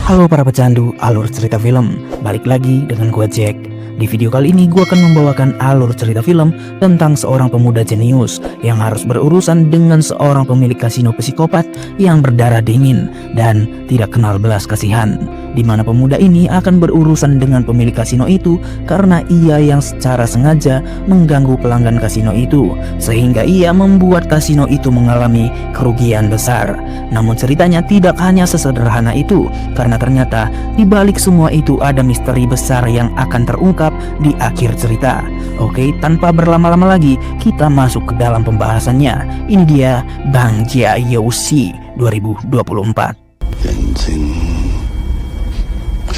Halo para pecandu alur cerita film, balik lagi dengan gua Jack. Di video kali ini gua akan membawakan alur cerita film tentang seorang pemuda jenius yang harus berurusan dengan seorang pemilik kasino psikopat yang berdarah dingin dan tidak kenal belas kasihan. Di mana pemuda ini akan berurusan dengan pemilik kasino itu karena ia yang secara sengaja mengganggu pelanggan kasino itu, sehingga ia membuat kasino itu mengalami kerugian besar. Namun ceritanya tidak hanya sesederhana itu, karena ternyata di balik semua itu ada misteri besar yang akan terungkap di akhir cerita. Oke, tanpa berlama-lama lagi kita masuk ke dalam pembahasannya. Ini dia Bang Jia Youxi 2024.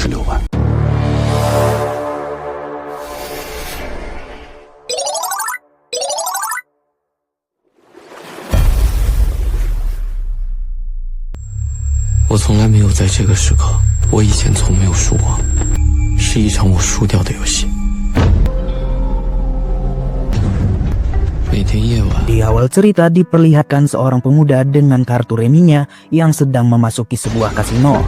是6万。我从来没有在这个时刻，我以前从没有输过，是一场我输掉的游戏。每天夜晚， Di awal cerita diperlihatkan seorang pemuda dengan kartu reminya yang sedang memasuki sebuah kasino,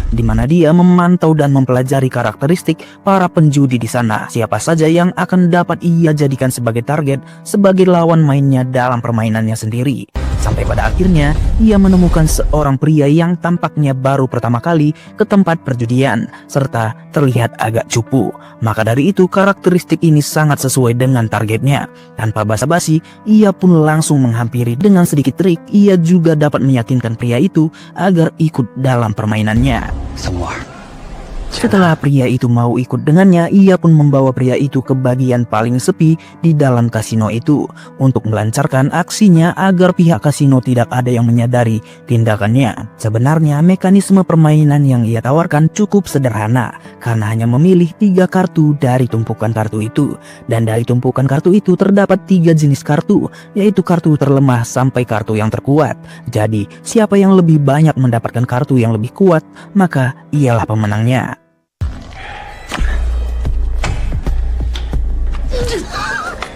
di mana dia memantau dan mempelajari karakteristik para penjudi di sana. Siapa saja yang akan dapat ia jadikan sebagai target sebagai lawan mainnya dalam permainannya sendiri. Sampai pada akhirnya ia menemukan seorang pria yang tampaknya baru pertama kali ke tempat perjudian serta terlihat agak cupu. Maka dari itu karakteristik ini sangat sesuai dengan targetnya. Tanpa basa-basi ia pun langsung menghampiri. Dengan sedikit trik ia juga dapat meyakinkan pria itu agar ikut dalam permainannya. Setelah pria itu mau ikut dengannya, ia pun membawa pria itu ke bagian paling sepi di dalam kasino itu untuk melancarkan aksinya agar pihak kasino tidak ada yang menyadari tindakannya. Sebenarnya mekanisme permainan yang ia tawarkan cukup sederhana karena hanya memilih 3 kartu dari tumpukan kartu itu, dan dari tumpukan kartu itu terdapat 3 jenis kartu, yaitu kartu terlemah sampai kartu yang terkuat. Jadi siapa yang lebih banyak mendapatkan kartu yang lebih kuat, maka ialah pemenangnya.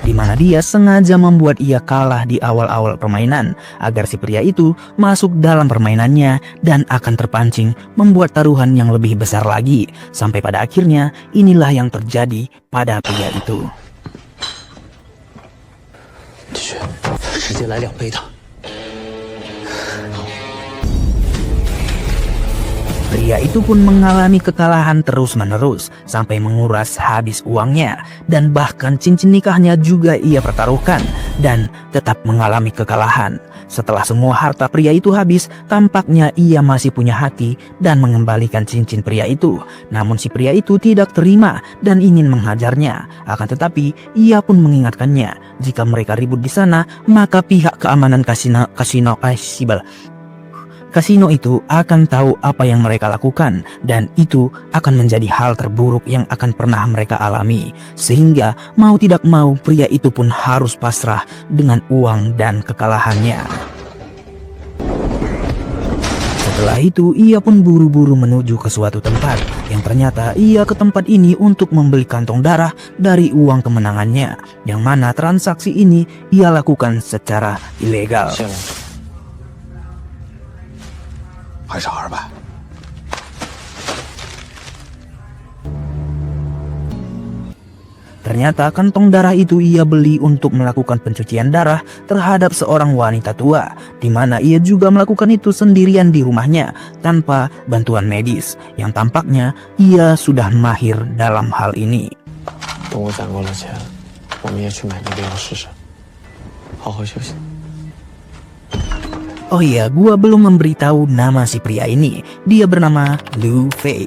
Di mana dia sengaja membuat ia kalah di awal-awal permainan agar si pria itu masuk dalam permainannya dan akan terpancing membuat taruhan yang lebih besar lagi. Sampai pada akhirnya inilah yang terjadi pada pria itu. Pria itu pun mengalami kekalahan terus-menerus sampai menguras habis uangnya, dan bahkan cincin nikahnya juga ia pertaruhkan dan tetap mengalami kekalahan. Setelah semua harta pria itu habis, tampaknya ia masih punya hati dan mengembalikan cincin pria itu. Namun si pria itu tidak terima dan ingin menghajarnya. Akan tetapi ia pun mengingatkannya, jika mereka ribut di sana, maka pihak keamanan kasino itu akan tahu apa yang mereka lakukan, dan itu akan menjadi hal terburuk yang akan pernah mereka alami. Sehingga mau tidak mau pria itu pun harus pasrah dengan uang dan kekalahannya. Setelah itu ia pun buru-buru menuju ke suatu tempat yang ternyata ia ke tempat ini untuk membeli kantong darah dari uang kemenangannya, yang mana transaksi ini ia lakukan secara ilegal. Ternyata kantong darah itu ia beli untuk melakukan pencucian darah terhadap seorang wanita tua, di mana ia juga melakukan itu sendirian di rumahnya tanpa bantuan medis, yang tampaknya ia sudah mahir dalam hal ini. Oh iya, gua belum memberitahu nama si pria ini. Dia bernama Lu Fei.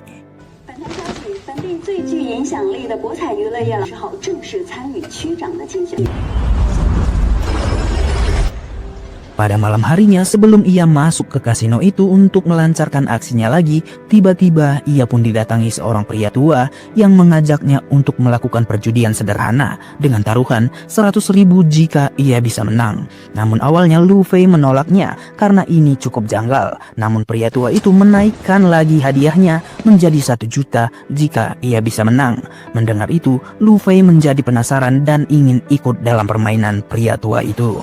Pada malam harinya sebelum ia masuk ke kasino itu untuk melancarkan aksinya lagi, tiba-tiba ia pun didatangi seorang pria tua yang mengajaknya untuk melakukan perjudian sederhana dengan taruhan 100.000 jika ia bisa menang. Namun awalnya Lu Fei menolaknya karena ini cukup janggal. Namun pria tua itu menaikkan lagi hadiahnya menjadi 1 juta jika ia bisa menang. Mendengar itu, Lu Fei menjadi penasaran dan ingin ikut dalam permainan pria tua itu.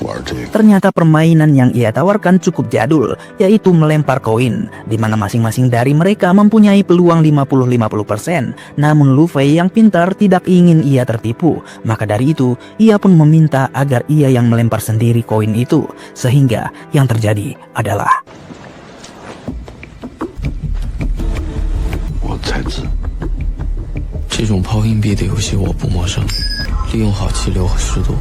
玩这个。 Ternyata permainan yang ia tawarkan cukup jadul, yaitu melempar koin, di mana masing-masing dari mereka mempunyai peluang 50-50%. Namun Luffy yang pintar tidak ingin ia tertipu, maka dari itu ia pun meminta agar ia yang melempar sendiri koin itu, sehingga yang terjadi adalah 我猜字，这种抛硬币的游戏我不陌生，利用好气流和湿度。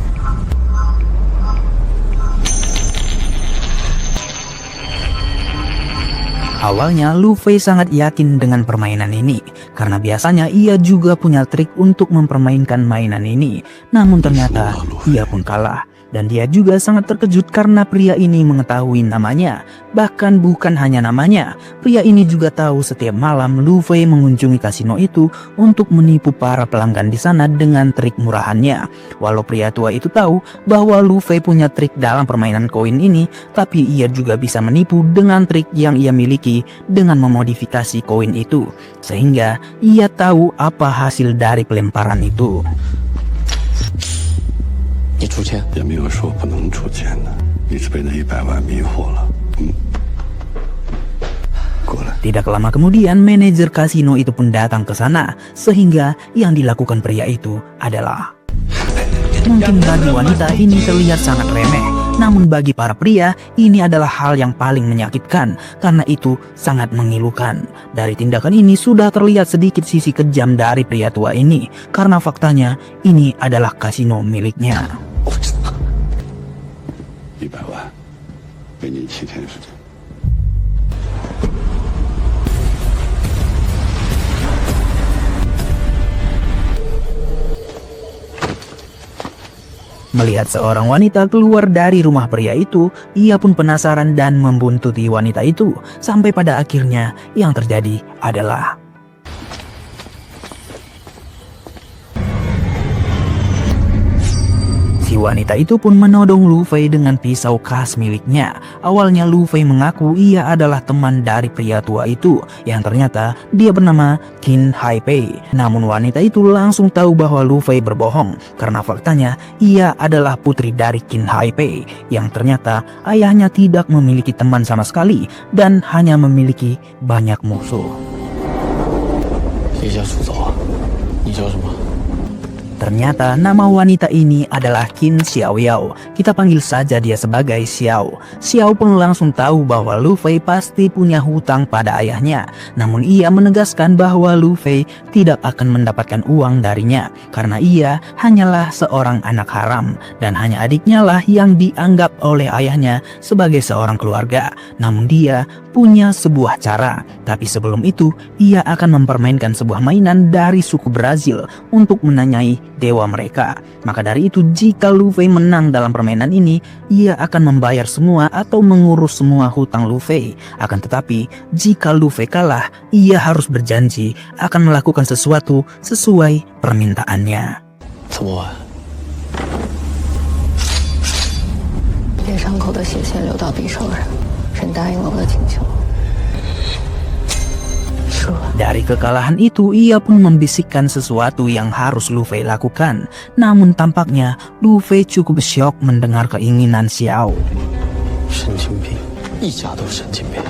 Awalnya Luffy sangat yakin dengan permainan ini, karena biasanya ia juga punya trik untuk mempermainkan mainan ini. Namun ternyata ia pun kalah, dan dia juga sangat terkejut karena pria ini mengetahui namanya. Bahkan bukan hanya namanya, pria ini juga tahu setiap malam Luffy mengunjungi kasino itu untuk menipu para pelanggan di sana dengan trik murahannya. Walau pria tua itu tahu bahwa Luffy punya trik dalam permainan koin ini, tapi ia juga bisa menipu dengan trik yang ia miliki dengan memodifikasi koin itu, sehingga ia tahu apa hasil dari pelemparan itu. 你出钱？也没有说不能出钱的，你是被那100万迷惑了。过来。 Tidak lama kemudian manajer kasino itu pun datang ke sana, sehingga yang dilakukan pria itu adalah, mungkin bagi wanita ini terlihat sangat remeh, namun bagi para pria ini adalah hal yang paling menyakitkan karena itu sangat mengilukan. Dari tindakan ini sudah terlihat sedikit sisi kejam dari pria tua ini, karena faktanya ini adalah kasino miliknya. 100万，给你7天时间。 Melihat seorang wanita keluar dari rumah pria itu, ia pun penasaran dan membuntuti wanita itu. Sampai pada akhirnya yang terjadi adalah si wanita itu pun menodong Luffy dengan pisau khas miliknya. Awalnya Luffy mengaku ia adalah teman dari pria tua itu, yang ternyata dia bernama Qin Haipei. Namun wanita itu langsung tahu bahwa Luffy berbohong, karena faktanya ia adalah putri dari Qin Haipei, yang ternyata ayahnya tidak memiliki teman sama sekali dan hanya memiliki banyak musuh. 离家出走啊？你叫什么？ Ternyata nama wanita ini adalah Qin Xiaoyao. Kita panggil saja dia sebagai Xiao. Xiao pun langsung tahu bahwa Luffy pasti punya hutang pada ayahnya. Namun ia menegaskan bahwa Luffy tidak akan mendapatkan uang darinya, karena ia hanyalah seorang anak haram dan hanya adiknya lah yang dianggap oleh ayahnya sebagai seorang keluarga. Namun dia punya sebuah cara, tapi sebelum itu ia akan mempermainkan sebuah mainan dari suku Brazil untuk menanyai dewa mereka. Maka dari itu jika Luffy menang dalam permainan ini, ia akan membayar semua atau mengurus semua hutang Luffy. Akan tetapi jika Luffy kalah, ia harus berjanji akan melakukan sesuatu sesuai permintaannya. 这么晚？ 别伤口的血先流到匕首上，朕答应了我的请求。输了。 Dari kekalahan itu, ia pun membisikkan sesuatu yang harus Luffy lakukan. Namun tampaknya Luffy cukup syok mendengar keinginan Xiao. 神经病，一家都是神经病。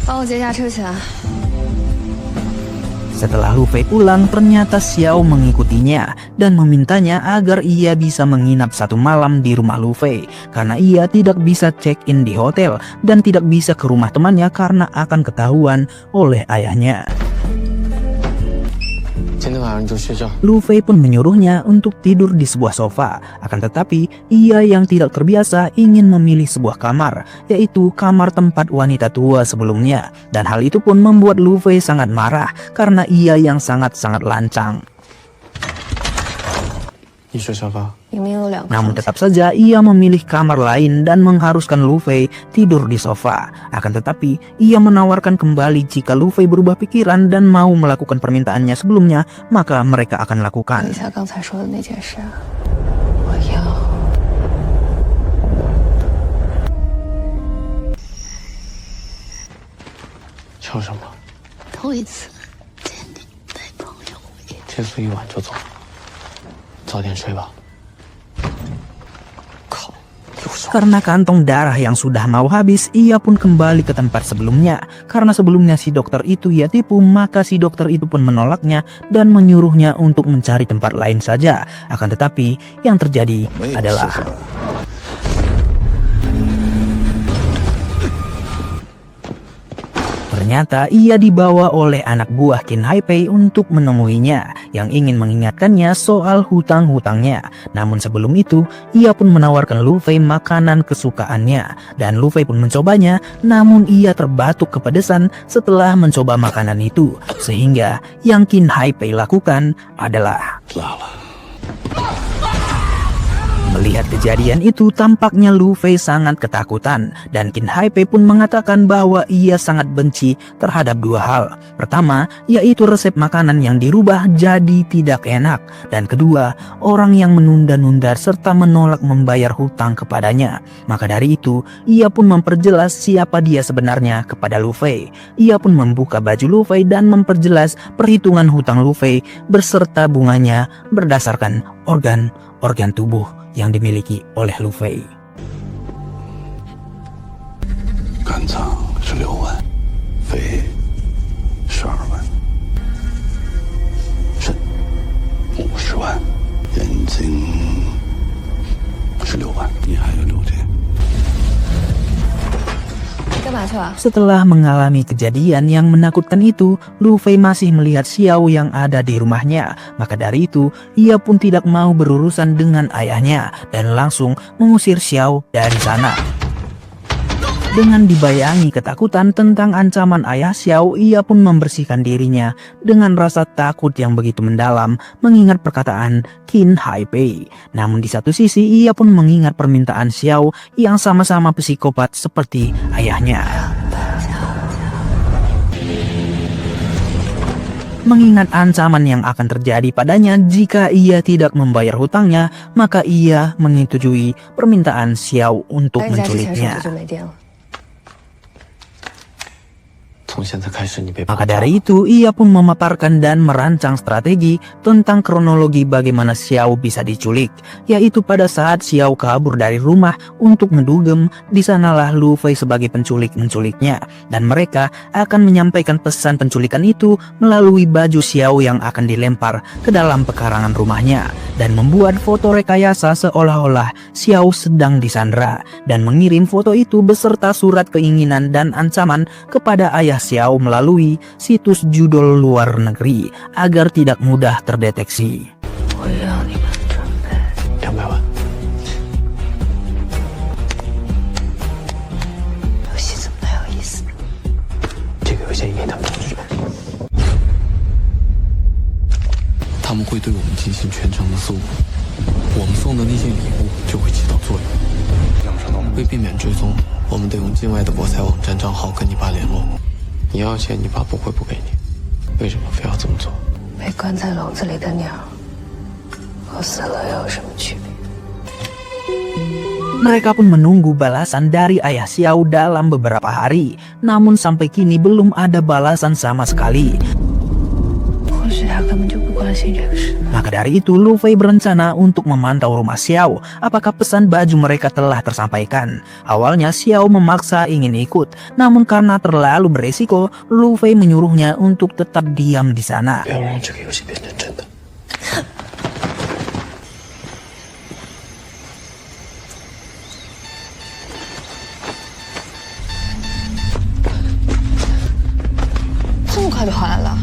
帮我劫下车去啊！ Setelah Luffy pulang, ternyata Xiao mengikutinya dan memintanya agar ia bisa menginap satu malam di rumah Luffy, karena ia tidak bisa check-in di hotel dan tidak bisa ke rumah temannya karena akan ketahuan oleh ayahnya. 今天晚上你就睡觉。 Luffy pun menyuruhnya untuk tidur di sebuah sofa. Akan tetapi ia yang tidak terbiasa ingin memilih sebuah kamar, yaitu kamar tempat wanita tua sebelumnya. Dan hal itu pun membuat Luffy sangat marah karena ia yang sangat-sangat lancang. 你睡沙发。 明明有两个 Namun 房间， tetap saja ia memilih kamar lain dan mengharuskan Luffy tidur di sofa. Akan tetapi ia menawarkan kembali jika Luffy berubah pikiran dan mau melakukan permintaannya sebelumnya, maka mereka akan 等 lakukan. 一下刚才说的那件事，我要。 笑什么？头一次见你，这宿一晚就走了，早点睡吧。靠，又是 Karena kantong darah yang sudah mau habis, ia pun kembali ke tempat sebelumnya. Karena sebelumnya si dokter itu ia tipu, maka si dokter itu pun menolaknya dan menyuruhnya untuk mencari tempat lain saja. Akan tetapi, yang terjadi 没有 adalah 事情。 ternyata ia dibawa oleh anak buah Qin Haipei untuk menemuinya yang ingin mengingatkannya soal hutang-hutangnya. Namun sebelum itu, ia pun menawarkan Lu Fei makanan kesukaannya dan Lu Fei pun mencobanya, namun ia terbatuk kepedesan setelah mencoba makanan itu. Sehingga yang Qin Haipei lakukan adalah 拉了， melihat kejadian itu, tampaknya Lu Fei sangat ketakutan dan Qin Haipei pun mengatakan bahwa ia sangat benci terhadap dua hal. Pertama, yaitu resep makanan yang dirubah jadi tidak enak, dan kedua, orang yang menunda-nunda serta menolak membayar hutang kepadanya. Maka dari itu, ia pun memperjelas siapa dia sebenarnya kepada Lu Fei. Ia pun membuka baju Lu Fei dan memperjelas perhitungan hutang Lu Fei beserta bunganya berdasarkan organ tubuh yang dimiliki oleh Lu Fei. 肝脏是6万，肺12万，肾50万，眼睛是6万，你还有6天。 干嘛去了？ Setelah mengalami kejadian yang menakutkan itu, Lu Fei masih melihat Xiao yang ada di rumahnya. Maka dari itu, ia pun tidak mau berurusan dengan ayahnya dan langsung mengusir Xiao dari sana. Dengan dibayangi ketakutan tentang ancaman ayah Xiao, ia pun membersihkan dirinya dengan rasa takut yang begitu mendalam mengingat perkataan Qin Haipei. Namun di satu sisi ia pun mengingat permintaan Xiao yang sama-sama psikopat seperti ayahnya. Mengingat ancaman yang akan terjadi padanya jika ia tidak membayar hutangnya, maka ia menyetujui permintaan Xiao untuk 搬家之前手 menculiknya. 机就没电了。 从现在开始，你被 Maka dari itu, ia pun memaparkan dan merancang strategi tentang kronologi bagaimana Xiao bisa diculik, yaitu pada saat Xiao kabur dari rumah untuk ngedugem, di sanalah Lu Fei sebagai penculik menculiknya, dan mereka akan menyampaikan pesan penculikan itu melalui baju Xiao yang akan dilempar ke dalam pekarangan rumahnya, dan membuat foto rekayasa seolah-olah Xiao sedang disandra, dan mengirim foto itu beserta surat keinginan dan ancaman kepada ayah Xiao melalui situs judul luar negeri agar tidak mudah terdeteksi. 我要你们准备。 200万。游戏怎么那有意思？这个邮件一定他们拒绝，他们会对我们进行全程的搜捕，我们送的那些礼物就会起到作用。为避免追踪，我们得用境外的博彩网站账号跟你爸联络。你要钱，你爸不会不给你，为什么非要这么做？ 被关在笼子里的鸟和死了又有什么区别？ Mereka pun menunggu balasan dari ayah Xiao dalam beberapa hari, namun sampai kini belum ada balasan sama sekali. 或许他根本就不关心这个事。 Maka dari itu, Lu Fei berencana untuk memantau rumah Xiao. Apakah pesan baju mereka telah tersampaikan? Awalnya Xiao memaksa ingin ikut, namun karena terlalu beresiko, Lu Fei menyuruhnya untuk tetap diam di sana. 不要让这个游戏变成真的。这么快就回来了？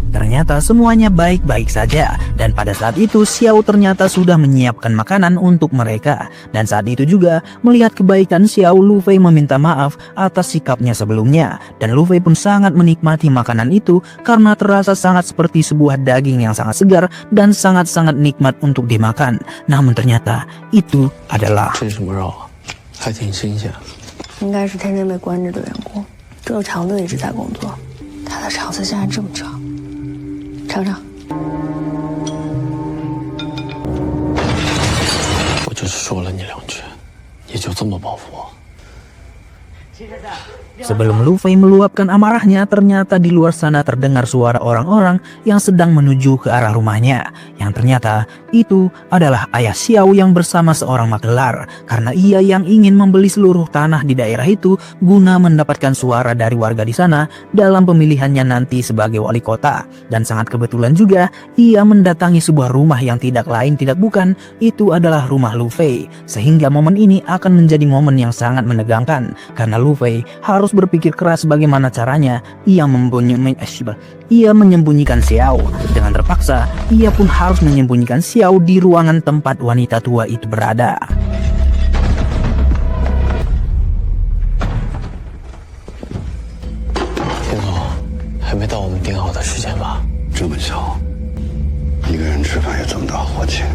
Ternyata semuanya baik-baik saja, dan pada saat itu Xiao ternyata sudah menyiapkan makanan untuk mereka. Dan saat itu juga melihat kebaikan Xiao, Lu Fei meminta maaf atas sikapnya sebelumnya, dan Lu Fei pun sangat menikmati makanan itu karena terasa sangat seperti sebuah daging yang sangat segar dan sangat-sangat nikmat untuk dimakan. Namun ternyata itu adalah 这是什么肉啊？还挺新鲜。应该是天天被关着的缘故，这个肠子一直在工作，他的肠子竟然这么长，尝尝。我就是说了你2句，你就这么报复我？秦先生， Sebelum Luffy meluapkan amarahnya, ternyata di luar sana terdengar suara orang-orang yang sedang menuju ke arah rumahnya. Yang ternyata itu adalah ayah Xiao yang bersama seorang magelar, karena ia yang ingin membeli seluruh tanah di daerah itu guna mendapatkan suara dari warga di sana dalam pemilihannya nanti sebagai wali kota. Dan sangat kebetulan juga ia mendatangi sebuah rumah yang tidak lain tidak bukan itu adalah rumah Luffy. Sehingga momen ini akan menjadi momen yang sangat menegangkan, karena Luffy harus berpikir keras bagaimana caranya ia menyembunyikan Xiao. Dengan terpaksa, ia pun harus menyembunyikan Xiao di ruangan tempat wanita tua itu berada. 田总，还没到我们定好的时间吧？这么巧，一个人吃饭也挣不到活钱。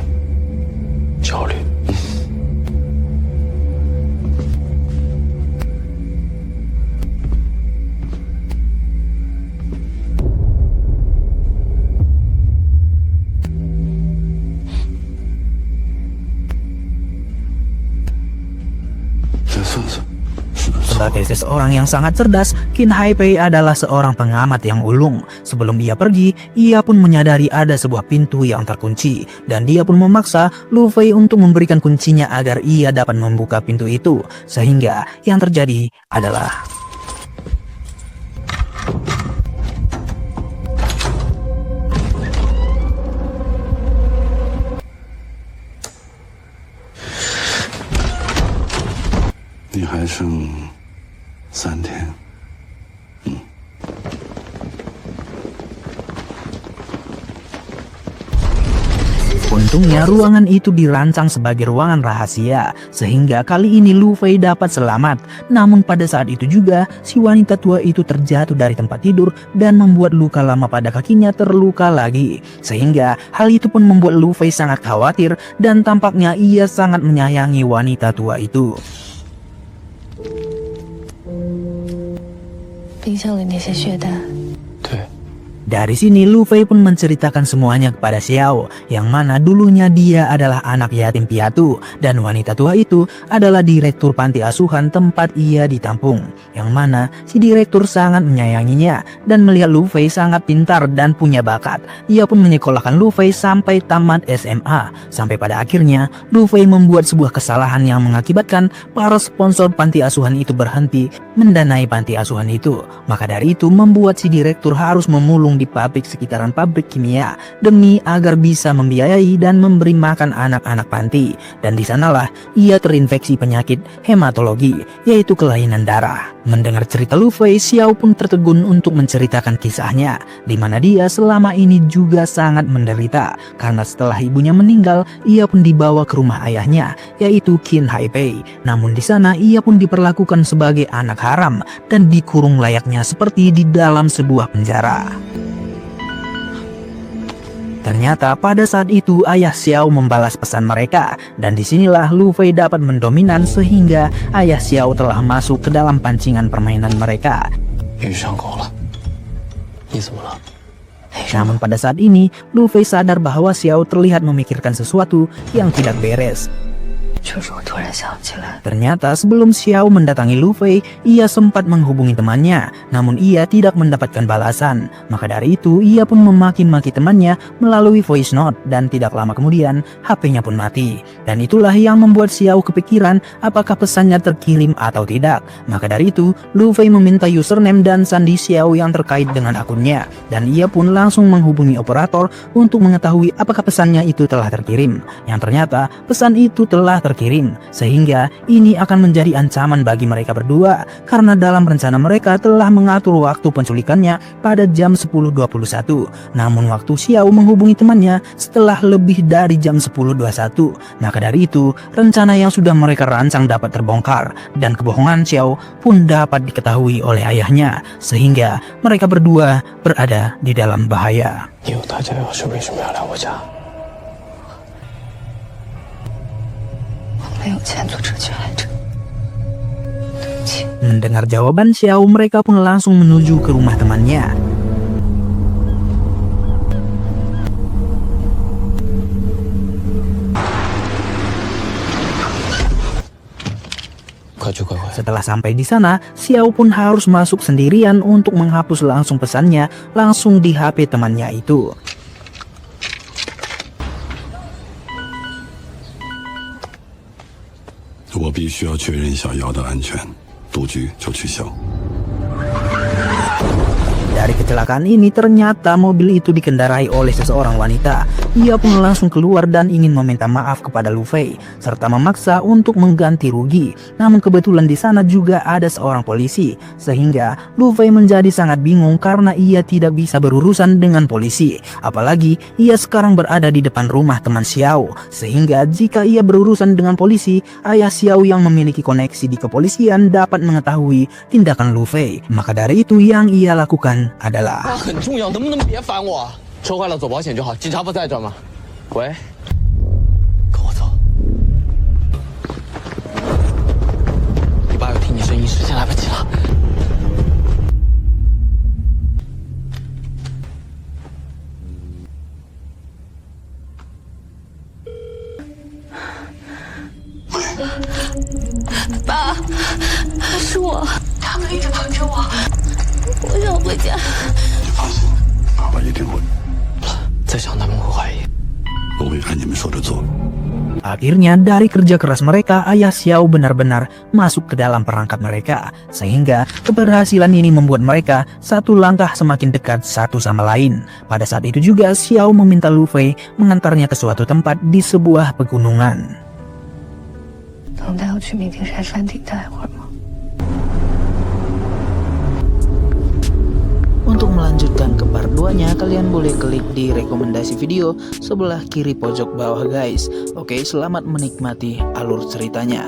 焦虑。这算算。 Sebagai seseorang yang sangat cerdas, Qin Hai Pei adalah seorang pengamat yang ulung. Sebelum ia pergi, ia pun menyadari ada sebuah pintu yang terkunci, dan dia pun memaksa Luffy untuk memberikan kuncinya agar ia dapat membuka pintu itu. Sehingga yang terjadi adalah 你还剩3天。 Untungnya ruangan itu dirancang sebagai ruangan rahasia, sehingga kali ini Luffy dapat selamat. Namun pada saat itu juga, si wanita tua itu terjatuh dari tempat tidur dan membuat luka lama pada kakinya terluka lagi. Sehingga hal itu pun membuat Luffy sangat khawatir dan tampaknya ia sangat menyayangi wanita tua itu. 冰箱里那些血蛋， 对， Dari sini Luffy pun menceritakan semuanya kepada Xiao, yang mana dulunya dia adalah anak yatim piatu dan wanita tua itu adalah direktur panti asuhan tempat ia ditampung, yang mana si direktur sangat menyayanginya dan melihat Luffy sangat pintar dan punya bakat. Ia pun menyekolahkan Luffy sampai tamat SMA, sampai pada akhirnya Luffy membuat sebuah kesalahan yang mengakibatkan para sponsor panti asuhan itu berhenti mendanai panti asuhan itu. Maka dari itu membuat si direktur harus memulung di pabrik sekitaran pabrik kimia demi agar bisa membiayai dan memberi makan anak-anak panti. Dan di sanalah ia terinfeksi penyakit hematologi, yaitu kelainan darah. Mendengar cerita Luffy, Xiao pun tertegun untuk menceritakan kisahnya, di mana dia selama ini juga sangat menderita karena setelah ibunya meninggal, ia pun dibawa ke rumah ayahnya, yaitu Qin Hai Pei. Namun di sana ia pun diperlakukan sebagai anak haram dan dikurung layaknya seperti di dalam sebuah penjara. Ternyata pada saat itu ayah Xiao membalas pesan mereka, dan disinilah Luffy dapat mendominan sehingga ayah Xiao telah masuk ke dalam pancingan permainan mereka. 遇上狗了，你怎么了？ Namun pada saat ini Luffy sadar bahwa Xiao terlihat memikirkan sesuatu yang tidak beres. 就是我突然想起来， Ternyata sebelum Xiao mendatangi Luffy, ia sempat menghubungi temannya, namun ia tidak mendapatkan balasan. Maka dari itu ia pun memaki-maki temannya melalui voice note, dan tidak lama kemudian HP-nya pun mati. Dan itulah yang membuat Xiao kepikiran apakah pesannya terkirim atau tidak. Maka dari itu Luffy meminta username dan sandi Xiao yang terkait dengan akunnya, dan ia pun langsung menghubungi operator untuk mengetahui apakah pesannya itu telah terkirim. Yang ternyata pesan itu telah terkirim, sehingga ini akan menjadi ancaman bagi mereka berdua, karena dalam rencana mereka telah mengatur waktu penculikannya pada jam 10.21. Namun waktu Xiao menghubungi temannya setelah lebih dari jam 10.21. Maka dari itu rencana yang sudah mereka rancang dapat terbongkar, dan kebohongan Xiao pun dapat diketahui oleh ayahnya, sehingga mereka berdua berada di dalam bahaya. 你有大家钥匙，为什么要来我家？ 没有钱做这决来着。对不起， Mendengar jawaban Xiao, mereka pun langsung menuju ke rumah temannya. 快去快快！ Setelah sampai di sana, Xiao pun harus masuk sendirian untuk menghapus langsung pesannya langsung di HP temannya itu.我必须要确认小姚的安全，赌局就取消。 Dari kecelakaan ini ternyata mobil itu dikendarai oleh seseorang wanita. Ia pun langsung keluar dan ingin meminta maaf kepada Lu Fei serta memaksa untuk mengganti rugi. Namun kebetulan di sana juga ada seorang polisi sehingga Lu Fei menjadi sangat bingung karena ia tidak bisa berurusan dengan polisi. Apalagi ia sekarang berada di depan rumah teman Xiao sehingga jika ia berurusan dengan polisi, ayah Xiao yang memiliki koneksi di kepolisian dapat mengetahui tindakan Lu Fei. Maka dari itu yang ia lakukan adalah 很重要，能不能别烦我？车坏了走保险就好，警察不在这吗？喂，跟我走。你爸要听你声音，时间来不及了。爸，是我，他们一直捧着我，我想回家。你放心，爸爸一定会，再想他们会怀疑。我会按你们说的做。 Akhirnya dari kerja keras mereka, ayah Xiao benar-benar masuk ke dalam perangkap mereka. Sehingga keberhasilan ini membuat mereka satu langkah semakin dekat satu sama lain. Pada saat itu juga Xiao meminta Lu Fei mengantarnya ke suatu tempat di sebuah pegunungan. 能带我去明庭山山顶待一会儿吗？ Untuk melanjutkan ke part 2-nya, kalian boleh klik di rekomendasi video sebelah kiri pojok bawah guys. Oke, selamat menikmati alur ceritanya.